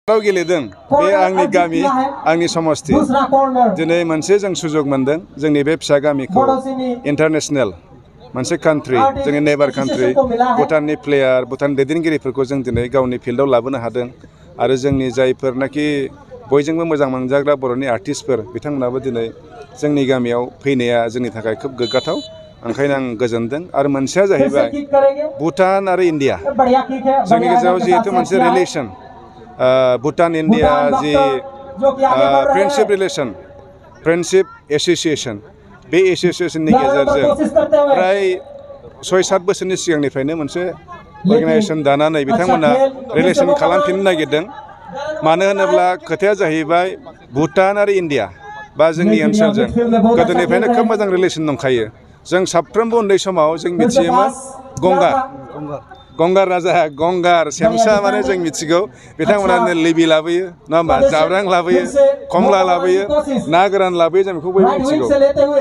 गेलेदों बे आंनि गामि आंनि समस्ति दिनै मोनसे जों सुजुग मोनदों जोंनि बे फिसा गामिखौ इन्टारनेशनेल मोनसे कान्ट्रि जोंनि नेबार कान्ट्रि भुटाननि प्लेयार भुटान दैदेनगिरिफोरखौ जों दिनै गावनि फिल्डआव लाबोनो हादों आरो जोंनि जायफोरनाखि बयजोंबो मोजां मोनजाग्रा बर'नि आर्टिस्टफोर बिथांमोनाबो दिनै जोंनि गामियाव फैनाया जोंनि थाखाय खोब गोग्गाथाव ओंखायनो आं गोजोनदों आरो मोनसेया जाहैबाय भुटान आरो इन्डिया जोंनि गेजेराव जिहेतु मोनसे रिलेशन भुटान इंडिया जी फ्रेंडशिप रिलेशन फ्रेंडशिप एसोसिएशन बे एसोसिएशननि गेजेरजों प्राय 6-7 बोसोरनि सिगांनिफ्रायनो मोनसे अर्गेनाइजेशन दानानै बिथांमोना रिलेशन खालामफिननो नागिरदों मानो होनोब्ला खोथाया जाहैबाय भुटान आरो इन्डिया बा जोंनि ओनसोलजों गोदोनिफ्रायनो खोब मोजां रिलेशन दंखायो जों साफ्रोमबो उन्दै समाव जों मिथियोमोन गंगार राजा गंगार सेमसा माने जों मिथिगौ बिथांमोना लिबि लाबोयो नङा होमबा जाब्रां लाबोयो कमला लाबोयो ना गोरान लाबोयो जों बेखौ बयबो मिथिगौ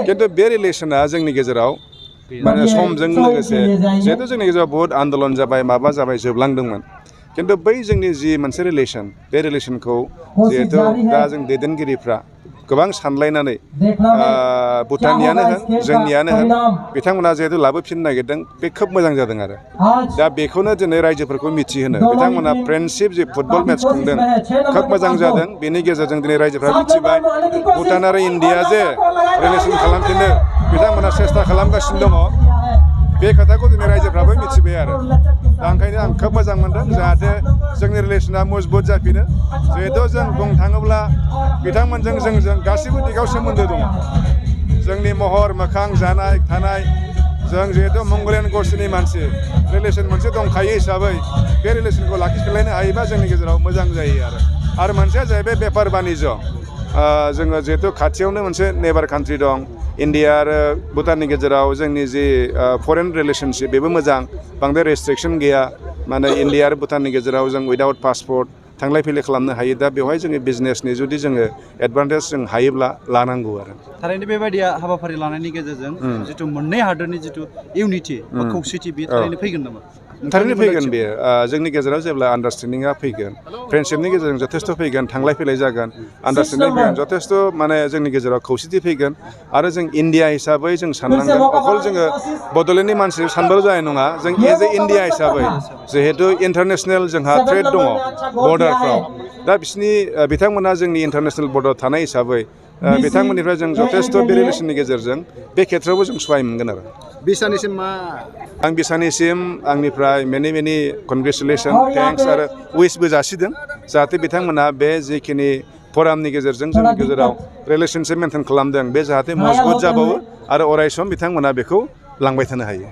खिन्थु बे रिलेशना जोंनि गेजेराव माने समजों लोगोसे जिहेतु जोंनि गेजेराव बहुत आन्दलन जाबाय माबा जाबाय जोबलांदोंमोन खिन्थु बै जोंनि जि मोनसे रिलेशन बे रिलेशनखौ जिहेतु दा जों दैदेनगिरिफ्रा गोबां सानलायनानै भुटाननियानो होन जोंनियानो होन बिथांमोना जिहेतु लाबोफिननो नागिरदों बे खोब मोजां जादों आरो दा बेखौनो दिनै रायजोफोरखौ मिथिहोनो बिथांमोना फ्रेन्डशिप जि फुटबल मेच खुंदों खोब मोजां जादों बेनि गेजेरजों दिनै रायजोफ्रा मिथिबाय भुटान आरो इन्डिया जे रिलेशन खालामफिननो बिथांमोना सेस्था खालामगासिनो दङ बे खोथाखौ दिनै रायजोफ्राबो मिथिबाय आरो दा ओंखायनो आं खोब मोजां मोनदों जाहाथे जोंनि रिलेशना मजबुत जाफिनो जिहेतु जों बुंनो थाङोब्ला बिथांमोनजों जोंजों गासैबो दिगाव सोमोन्दो दङ जोंनि महर मोखां जानाय थानाय जों जिहेतु मंगलियान गस्टिनि मानसि रिलेशन मोनसे दंखायो हिसाबै बे रिलेशनखौ लाखिफिनलायनो हायोबा जोंनि गेजेराव मोजां जायो आरो मोनसेया जाहैबाय बेफार बानिज्य जोङो जिहेतु खाथियावनो मोनसे नेबार कान्ट्रि दं इन्डिया आरो भुटाननि गेजेराव जोंनि जि फरेन रिलेशनशिप बेबो मोजां बांद्राय रेस्ट्रिक्सन गैया माने इन्डिया आरो भुटाननि गेजेराव जों उइदाउट पासपर्ट थांलाय फैलाय खालामनो हायो दा बेवहाय जोंनि बिजनेसनि जुदि जोङो एडभान्टेज जों हायोब्ला लानांगौ आरो थारैनो बेबायदि हाबाफारि लानायनि गेजेरजों जिथु मोननै हादोरनि जिथु इउनिटि बा खौसेथि बे थारैनो फैगोन नामा थारैनो फैगोन बेयो जोंनि गेजेराव जेब्ला आन्डारस्टेन्डिंआ फैगोन फ्रेन्डशिपनि गेजेरजों जथेस्थ' फैगोन थांलाय फैलाय जागोन आन्डारस्टेन्डिं फैगोन जथेस्थ' माने जोंनि गेजेराव खौसेथि फैगोन आरो जों इन्डिया हिसाबै जों साननांगोन अकल जोङो बड'लेण्डनि मानसि सानबाल' जानाय नङा जों एज ए इन्डिया हिसाबै जिहेतु इन्टारनेसनेल जोंहा ट्रेड दङ बर्डारफ्राव दा बिसिनि बिथांमोना जोंनि इन्टारनेसनेल बर्डार थानाय हिसाबै बिथांमोननिफ्राय जों जथेस्थ' बे रिलेशननि गेजेरजों बे खेथ्रआवबो जों सहाय मोनगोन आरो बिसानिसिम मा आं बिसानिसिम आंनिफ्राय मेनि कनग्रेचुलेसन थेंक्स आरो उइसबो जासिदों जाहाथे बिथांमोना बे जिखिनि फरामनि गेजेरजों जोंनि गेजेराव रिलेशनशिप मेनटेन खालामदों बे जाहाथे मजबुत जाबावो आरो अराय सम बिथांमोना बेखौ लांबाय थानो हायो